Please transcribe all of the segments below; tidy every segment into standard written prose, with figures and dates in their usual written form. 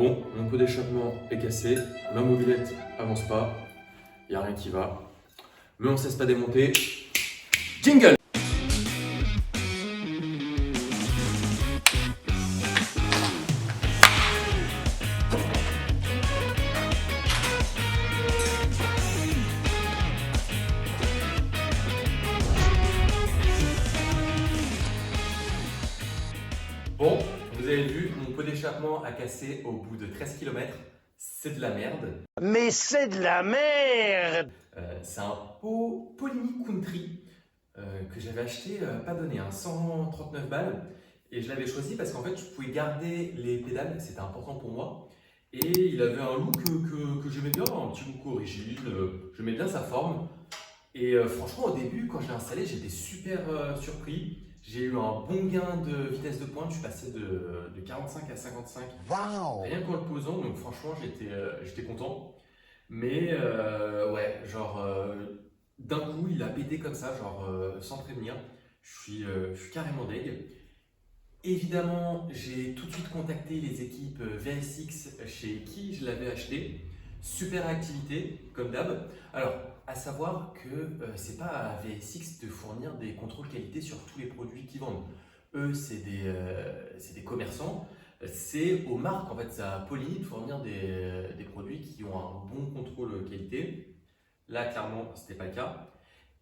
Bon, mon pot d'échappement est cassé, ma mobilette avance pas, y a rien qui va. Mais on ne cesse pas démonter. Jingle! Bon, vous avez vu, mon pot d'échappement a cassé au bout de 13 km. C'est de la merde. Mais c'est de la merde! C'est un pot Polini Country que j'avais acheté, pas donné, 139 balles. Et je l'avais choisi parce qu'en fait, je pouvais garder les pédales, c'était important pour moi. Et il avait un look que j'aimais bien, un petit look origine, j'aimais bien sa forme. Et franchement, au début, quand je l'ai installé, j'étais super surpris. J'ai eu un bon gain de vitesse de pointe, je suis passé de 45 à 55, Waouh! rien qu'en le posant, donc franchement, j'étais content. Mais ouais, genre, d'un coup, il a pété comme ça, genre, sans prévenir. Je suis carrément deg. Évidemment, j'ai tout de suite contacté les équipes VSX chez qui je l'avais acheté. Super activité, comme d'hab. Alors, à savoir que c'est pas à VSX de fournir des contrôles qualité sur tous les produits qu'ils vendent. Eux, c'est des commerçants. C'est aux marques, en fait, c'est à Polini de fournir des produits qui ont un bon contrôle qualité. Là, clairement, c'était pas le cas.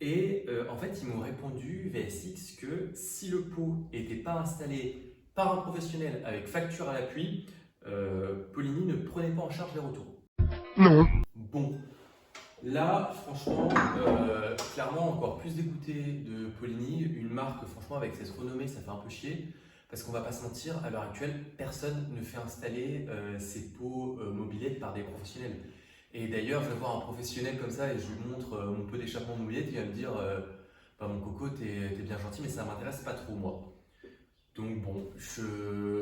Et en fait, ils m'ont répondu, VSX, que si le pot n'était pas installé par un professionnel avec facture à l'appui, Polini ne prenait pas en charge les retours. Non. Bon, là, franchement, clairement, encore plus dégoûté de Polini, une marque, franchement, avec cette renommée, ça fait un peu chier. Parce qu'on va pas se mentir, à l'heure actuelle, personne ne fait installer ses pots mobilettes par des professionnels. Et d'ailleurs, je vais voir un professionnel comme ça et je lui montre mon pot d'échappement mobilette, il va me dire bah, mon coco, t'es bien gentil, mais ça m'intéresse pas trop, moi. Donc bon, je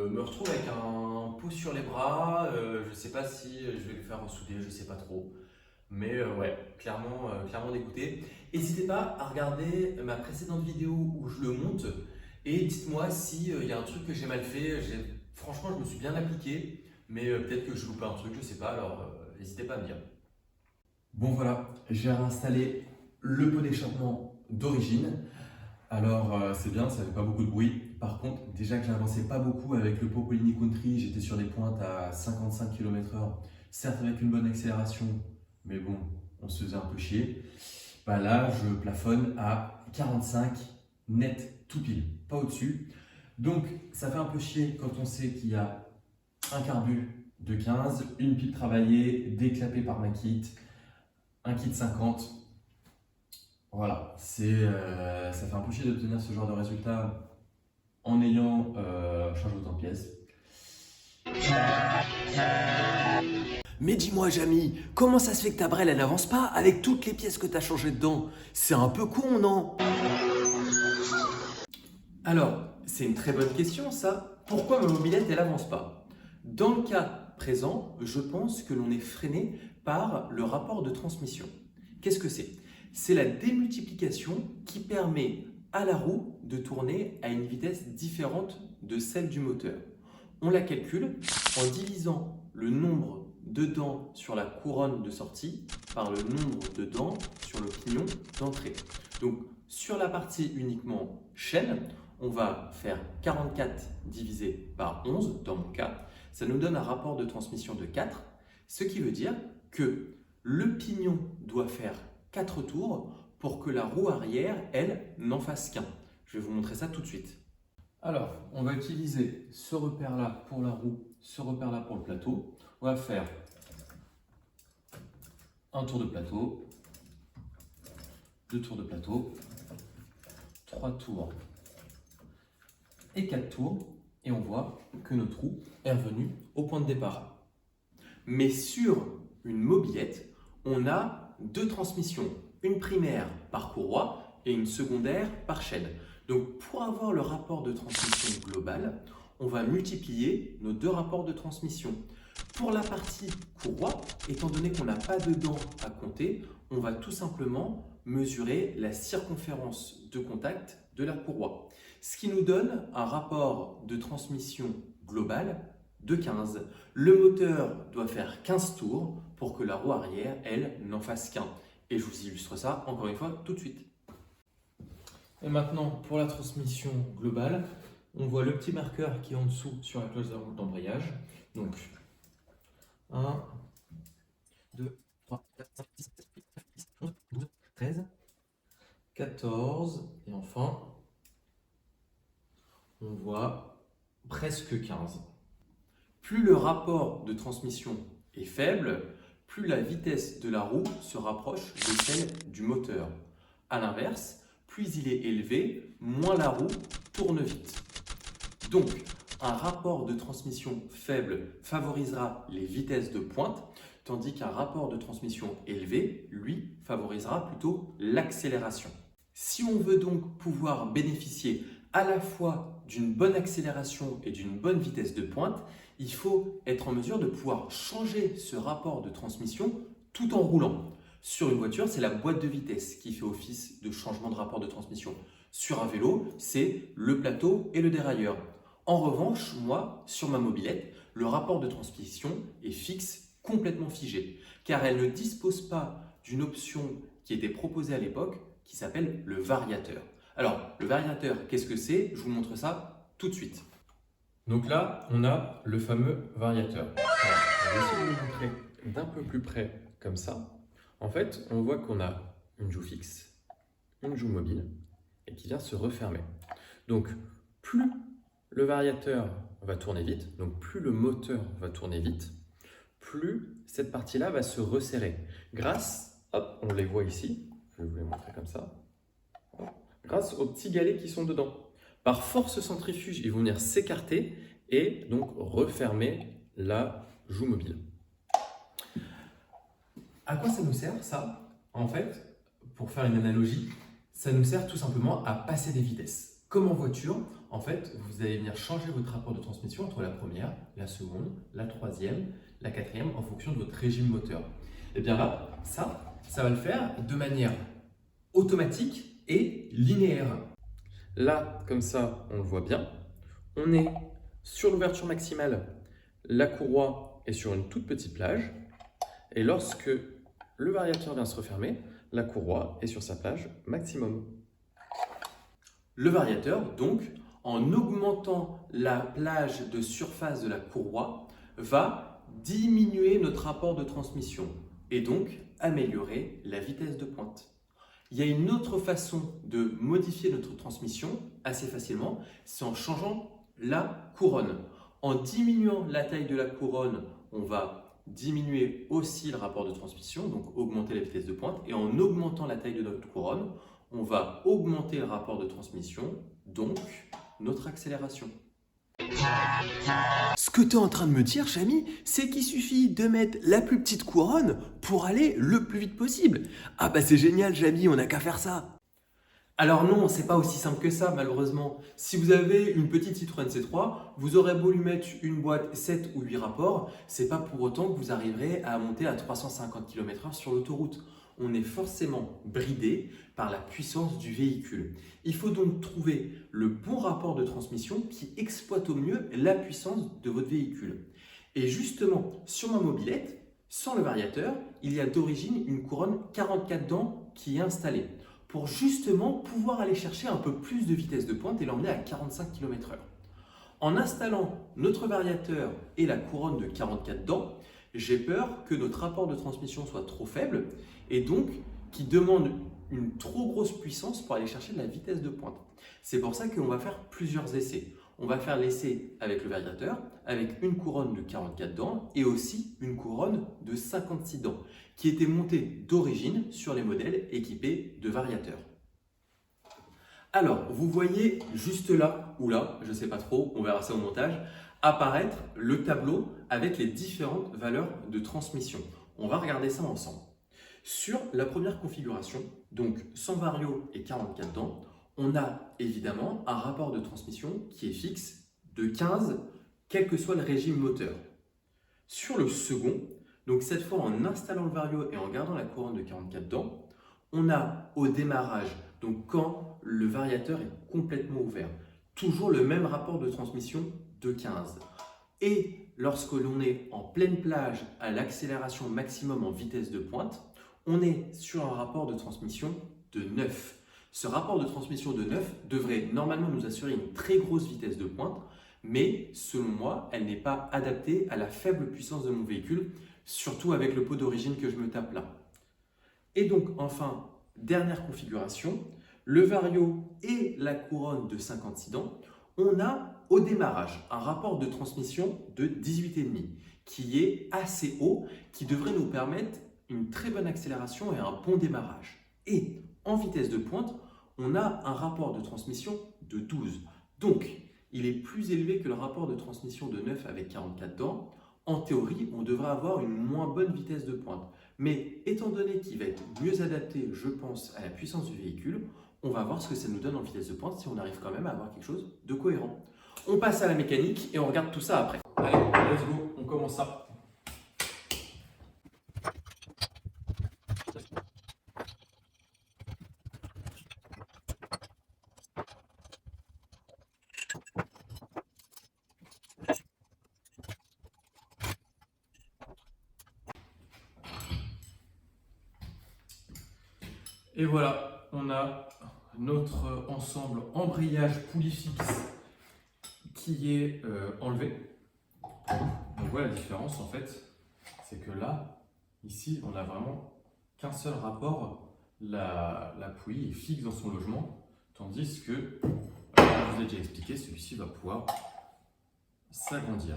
me retrouve avec un pot sur les bras, je sais pas si je vais le faire ressouder, je sais pas trop. Mais ouais, clairement dégoûté. N'hésitez pas à regarder ma précédente vidéo où je le monte et dites-moi si il y a un truc que j'ai mal fait. Franchement, je me suis bien appliqué, mais peut-être que je loupe un truc, je sais pas, alors n'hésitez pas à me dire. Bon voilà, j'ai réinstallé le pot d'échappement d'origine. Alors c'est bien, ça fait pas beaucoup de bruit. Par contre, déjà que j'avançais pas beaucoup avec le pot Polini Country, j'étais sur des pointes à 55 km/h, certes avec une bonne accélération, mais bon, on se faisait un peu chier. Bah là, je plafonne à 45 net tout pile, pas au-dessus. Donc ça fait un peu chier quand on sait qu'il y a un carbu de 15, une pile travaillée, déclapée par ma kit, un kit 50. Voilà, ça fait un peu chier d'obtenir ce genre de résultat en ayant changé autant de pièces. Mais dis-moi, Jamy, comment ça se fait que ta brelle, elle n'avance pas avec toutes les pièces que t'as changées dedans? C'est un peu con, non? Alors, c'est une très bonne question ça. Pourquoi ma mobilette elle avance pas? Dans le cas présent, je pense que l'on est freiné par le rapport de transmission. Qu'est-ce que c'est? C'est la démultiplication qui permet à la roue de tourner à une vitesse différente de celle du moteur. On la calcule en divisant le nombre de dents sur la couronne de sortie par le nombre de dents sur le pignon d'entrée. Donc sur la partie uniquement chaîne, on va faire 44 divisé par 11 dans mon cas. Ça nous donne un rapport de transmission de 4, ce qui veut dire que le pignon doit faire 4 tours pour que la roue arrière, elle, n'en fasse qu'un. Je vais vous montrer ça tout de suite. Alors, on va utiliser ce repère-là pour la roue, ce repère-là pour le plateau. On va faire un tour de plateau, 2 tours de plateau, 3 tours et 4 tours. Et on voit que notre roue est revenue au point de départ. Mais sur une mobilette, on a deux transmissions, une primaire par courroie et une secondaire par chaîne. Donc pour avoir le rapport de transmission global, on va multiplier nos deux rapports de transmission. Pour la partie courroie, étant donné qu'on n'a pas de dents à compter, on va tout simplement mesurer la circonférence de contact de la courroie. Ce qui nous donne un rapport de transmission global de 15. Le moteur doit faire 15 tours pour que la roue arrière, elle, n'en fasse qu'un. Et je vous illustre ça, encore une fois, tout de suite. Et maintenant, pour la transmission globale, on voit le petit marqueur qui est en dessous sur la cloche d'embrayage. Donc, 1, 2, 3, 4, 5, 6, 7, 8, 9, 10, 11, 12, 13, 14, et enfin, on voit presque 15. Plus le rapport de transmission est faible, plus la vitesse de la roue se rapproche de celle du moteur. A l'inverse, plus il est élevé, moins la roue tourne vite. Donc, un rapport de transmission faible favorisera les vitesses de pointe, tandis qu'un rapport de transmission élevé, lui, favorisera plutôt l'accélération. Si on veut donc pouvoir bénéficier à la fois d'une bonne accélération et d'une bonne vitesse de pointe, il faut être en mesure de pouvoir changer ce rapport de transmission tout en roulant. Sur une voiture, c'est la boîte de vitesse qui fait office de changement de rapport de transmission. Sur un vélo, c'est le plateau et le dérailleur. En revanche, moi, sur ma mobilette, le rapport de transmission est fixe, complètement figé, car elle ne dispose pas d'une option qui était proposée à l'époque, qui s'appelle le variateur. Alors, le variateur, qu'est-ce que c'est? Je vous montre ça tout de suite. Donc là, on a le fameux variateur. Alors, je vais essayer de vous montrer d'un peu plus près, comme ça. En fait, on voit qu'on a une joue fixe, une joue mobile, et qui vient se refermer. Donc, plus le variateur va tourner vite, donc plus le moteur va tourner vite, plus cette partie-là va se resserrer. Grâce, hop, on les voit ici, je vais vous les montrer comme ça, grâce aux petits galets qui sont dedans. Par force centrifuge, ils vont venir s'écarter et donc refermer la joue mobile. À quoi ça nous sert ça? En fait, pour faire une analogie, ça nous sert tout simplement à passer des vitesses. Comme en voiture, en fait, vous allez venir changer votre rapport de transmission entre la première, la seconde, la troisième, la quatrième, en fonction de votre régime moteur. Et bien là, ça va le faire de manière automatique et linéaire. Là, comme ça, on le voit bien. On est sur l'ouverture maximale, la courroie est sur une toute petite plage. Et lorsque le variateur vient se refermer, la courroie est sur sa plage maximum. Le variateur, donc, en augmentant la plage de surface de la courroie, va diminuer notre rapport de transmission et donc améliorer la vitesse de pointe. Il y a une autre façon de modifier notre transmission assez facilement, c'est en changeant la couronne. En diminuant la taille de la couronne, on va diminuer aussi le rapport de transmission, donc augmenter la vitesse de pointe. Et en augmentant la taille de notre couronne, on va augmenter le rapport de transmission, donc notre accélération. Ce que tu es en train de me dire, Chami, c'est qu'il suffit de mettre la plus petite couronne pour aller le plus vite possible. Ah bah c'est génial, Chami, on n'a qu'à faire ça. Alors non, c'est pas aussi simple que ça, malheureusement. Si vous avez une petite Citroën C3, vous aurez beau lui mettre une boîte 7 ou 8 rapports, c'est pas pour autant que vous arriverez à monter à 350 km/h sur l'autoroute. On est forcément bridé par la puissance du véhicule. Il faut donc trouver le bon rapport de transmission qui exploite au mieux la puissance de votre véhicule. Et justement, sur ma mobilette, sans le variateur, il y a d'origine une couronne 44 dents qui est installée pour justement pouvoir aller chercher un peu plus de vitesse de pointe et l'emmener à 45 km/h. En installant notre variateur et la couronne de 44 dents, j'ai peur que notre rapport de transmission soit trop faible et donc qui demande une trop grosse puissance pour aller chercher de la vitesse de pointe. C'est pour ça qu'on va faire plusieurs essais. On va faire l'essai avec le variateur, avec une couronne de 44 dents et aussi une couronne de 56 dents qui était montée d'origine sur les modèles équipés de variateurs. Alors, vous voyez juste là, ou là, je ne sais pas trop, on verra ça au montage, apparaître le tableau avec les différentes valeurs de transmission. On va regarder ça ensemble. Sur la première configuration, donc sans vario et 44 dents, on a évidemment un rapport de transmission qui est fixe de 15, quel que soit le régime moteur. Sur le second, donc cette fois en installant le vario et en gardant la couronne de 44 dents, on a au démarrage, donc quand le variateur est complètement ouvert, toujours le même rapport de transmission de 15. Et lorsque l'on est en pleine plage à l'accélération maximum en vitesse de pointe, on est sur un rapport de transmission de 9. Ce rapport de transmission de 9 devrait normalement nous assurer une très grosse vitesse de pointe, mais selon moi, elle n'est pas adaptée à la faible puissance de mon véhicule, surtout avec le pot d'origine que je me tape là. Et donc enfin, dernière configuration, le Vario et la couronne de 56 dents, on a au démarrage un rapport de transmission de 18,5 qui est assez haut, qui devrait nous permettre une très bonne accélération et un bon démarrage. Et en vitesse de pointe, on a un rapport de transmission de 12. Donc, il est plus élevé que le rapport de transmission de 9 avec 44 dents. En théorie, on devrait avoir une moins bonne vitesse de pointe. Mais étant donné qu'il va être mieux adapté, je pense, à la puissance du véhicule, on va voir ce que ça nous donne en vitesse de pointe si on arrive quand même à avoir quelque chose de cohérent. On passe à la mécanique et on regarde tout ça après. Allez, let's go, on commence ça. Et voilà, on a notre ensemble embrayage poulie fixe qui est enlevé. On voit la différence en fait, c'est que là, ici, on n'a vraiment qu'un seul rapport, la poulie est fixe dans son logement, tandis que, comme je vous l'ai déjà expliqué, celui-ci va pouvoir s'agrandir.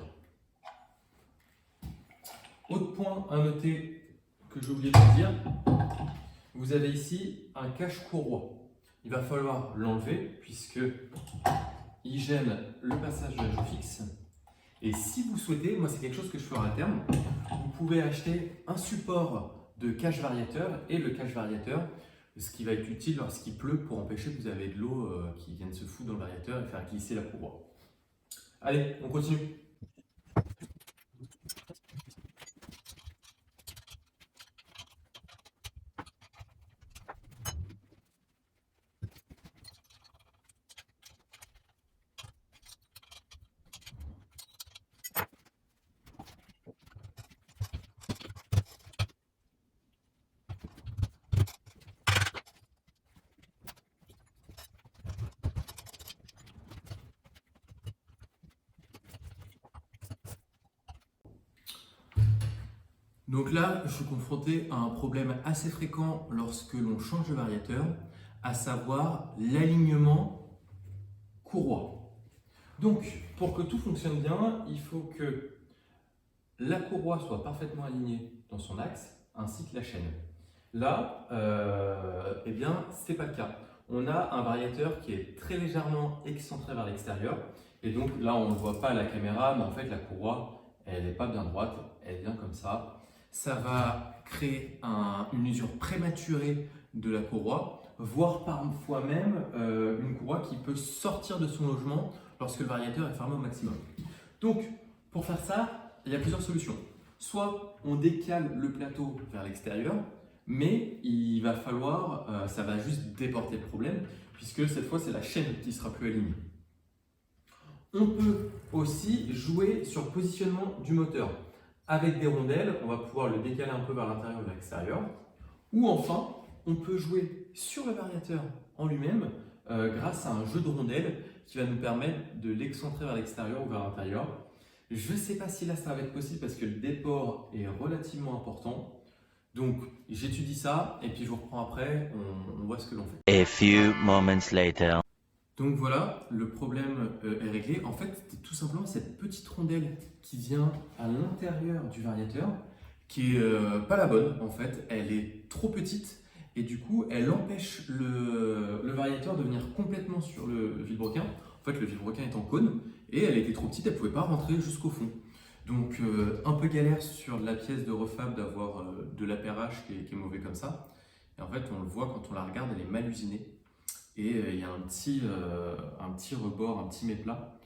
Autre point à noter que j'ai oublié de vous dire, vous avez ici un cache-courroie. Il va falloir l'enlever puisque il gêne le passage de la joue fixe. Et si vous souhaitez, moi c'est quelque chose que je ferai à terme, vous pouvez acheter un support de cache variateur et le cache variateur, ce qui va être utile lorsqu'il pleut pour empêcher que vous avez de l'eau qui vienne se foutre dans le variateur et faire glisser la courroie. Allez, on continue. Donc là, je suis confronté à un problème assez fréquent lorsque l'on change de variateur, à savoir l'alignement courroie. Donc, pour que tout fonctionne bien, il faut que la courroie soit parfaitement alignée dans son axe, ainsi que la chaîne. Là, eh bien, ce n'est pas le cas. On a un variateur qui est très légèrement excentré vers l'extérieur, et donc là, on ne le voit pas à la caméra, mais en fait, la courroie, elle n'est pas bien droite, elle vient comme ça. Ça va créer une usure prématurée de la courroie, voire parfois même une courroie qui peut sortir de son logement lorsque le variateur est fermé au maximum. Donc, pour faire ça, il y a plusieurs solutions. Soit on décale le plateau vers l'extérieur, mais il va falloir, ça va juste déporter le problème, puisque cette fois c'est la chaîne qui sera plus alignée. On peut aussi jouer sur le positionnement du moteur. Avec des rondelles, on va pouvoir le décaler un peu vers l'intérieur ou vers l'extérieur. Ou enfin, on peut jouer sur le variateur en lui-même grâce à un jeu de rondelles qui va nous permettre de l'excentrer vers l'extérieur ou vers l'intérieur. Je ne sais pas si là ça va être possible parce que le déport est relativement important. Donc j'étudie ça et puis je vous reprends après, on voit ce que l'on fait. A few moments later. Donc voilà, le problème est réglé. En fait, c'est tout simplement cette petite rondelle qui vient à l'intérieur du variateur, qui est pas la bonne en fait. Elle est trop petite et du coup, elle empêche le variateur de venir complètement sur le vilebrequin. En fait, le vilebrequin est en cône et elle était trop petite, elle ne pouvait pas rentrer jusqu'au fond. Donc un peu galère sur la pièce de refab d'avoir de l'appairage qui est mauvais comme ça. Et en fait, on le voit quand on la regarde, elle est mal usinée. Et il y a un petit rebord, un petit méplat.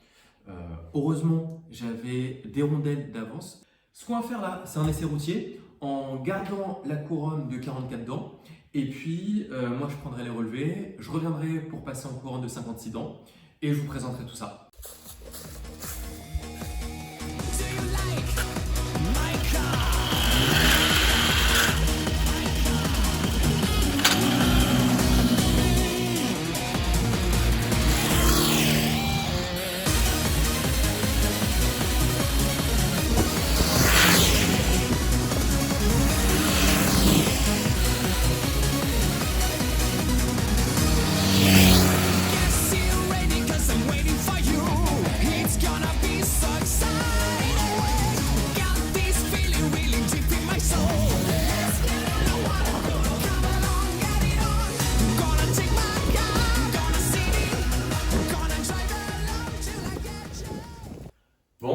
Heureusement, j'avais des rondelles d'avance. Ce qu'on va faire là, c'est un essai routier en gardant la couronne de 44 dents. Et puis, moi, je prendrai les relevés. Je reviendrai pour passer en couronne de 56 dents. Et je vous présenterai tout ça.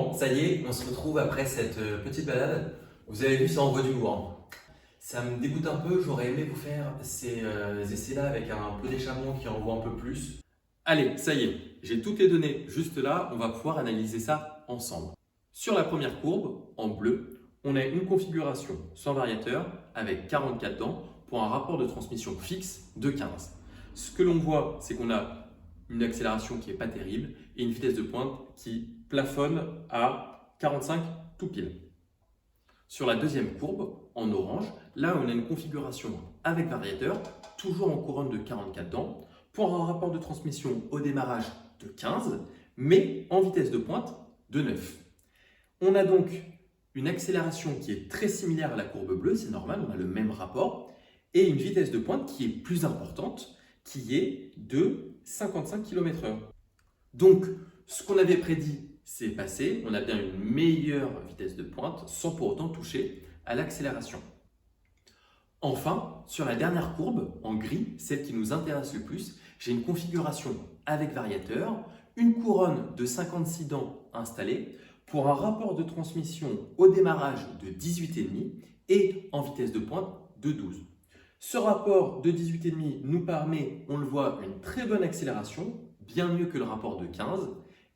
Bon, ça y est, on se retrouve après cette petite balade. Vous avez vu, ça envoie du lourd, hein. Ça me dégoûte un peu, j'aurais aimé vous faire ces essais-là avec un pot d'échappement qui envoie un peu plus. Allez, ça y est, j'ai toutes les données juste là, on va pouvoir analyser ça ensemble. Sur la première courbe, en bleu, on a une configuration sans variateur avec 44 dents pour un rapport de transmission fixe de 15. Ce que l'on voit, c'est qu'on a une accélération qui n'est pas terrible et une vitesse de pointe qui plafonne à 45 tout pile. Sur la deuxième courbe, en orange, là on a une configuration avec variateur, toujours en couronne de 44 dents, pour un rapport de transmission au démarrage de 15, mais en vitesse de pointe de 9. On a donc une accélération qui est très similaire à la courbe bleue, c'est normal, on a le même rapport, et une vitesse de pointe qui est plus importante, qui est de 55 km/h. Donc, ce qu'on avait prédit, c'est passé, on a bien une meilleure vitesse de pointe sans pour autant toucher à l'accélération. Enfin, sur la dernière courbe, en gris, celle qui nous intéresse le plus, j'ai une configuration avec variateur, une couronne de 56 dents installée pour un rapport de transmission au démarrage de 18,5 et en vitesse de pointe de 12. Ce rapport de 18,5 nous permet, on le voit, une très bonne accélération, bien mieux que le rapport de 15,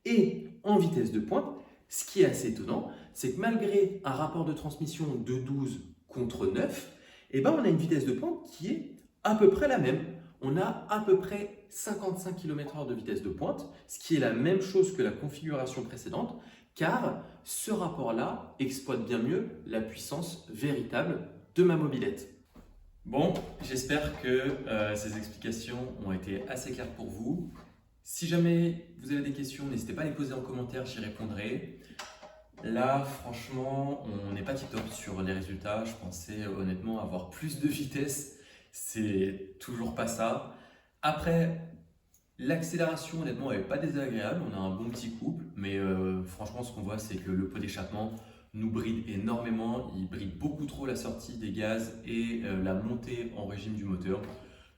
et en vitesse de pointe, ce qui est assez étonnant, c'est que malgré un rapport de transmission de 12 contre 9, on a une vitesse de pointe qui est à peu près la même. On a à peu près 55 km/h de vitesse de pointe, ce qui est la même chose que la configuration précédente, car ce rapport-là exploite bien mieux la puissance véritable de ma mobilette. Bon, j'espère que ces explications ont été assez claires pour vous. Si jamais vous avez des questions, n'hésitez pas à les poser en commentaire, j'y répondrai. Là, franchement, on n'est pas tip-top sur les résultats. Je pensais honnêtement avoir plus de vitesse. C'est toujours pas ça. Après, l'accélération, honnêtement, elle n'est pas désagréable. On a un bon petit couple. Mais franchement, ce qu'on voit, c'est que le pot d'échappement nous bride énormément. Il bride beaucoup trop la sortie des gaz et la montée en régime du moteur.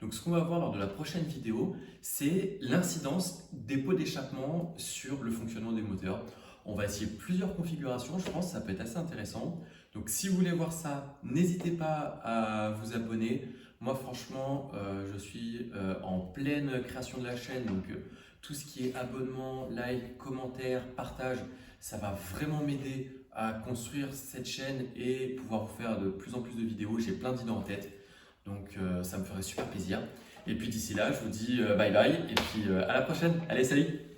Donc ce qu'on va voir lors de la prochaine vidéo, c'est l'incidence des pots d'échappement sur le fonctionnement des moteurs. On va essayer plusieurs configurations, je pense que ça peut être assez intéressant. Donc si vous voulez voir ça, n'hésitez pas à vous abonner. Moi franchement, je suis en pleine création de la chaîne, donc tout ce qui est abonnement, like, commentaire, partage, ça va vraiment m'aider à construire cette chaîne et pouvoir vous faire de plus en plus de vidéos. J'ai plein d'idées en tête. Donc ça me ferait super plaisir. Et puis d'ici là, je vous dis bye bye et puis à la prochaine. Allez, salut!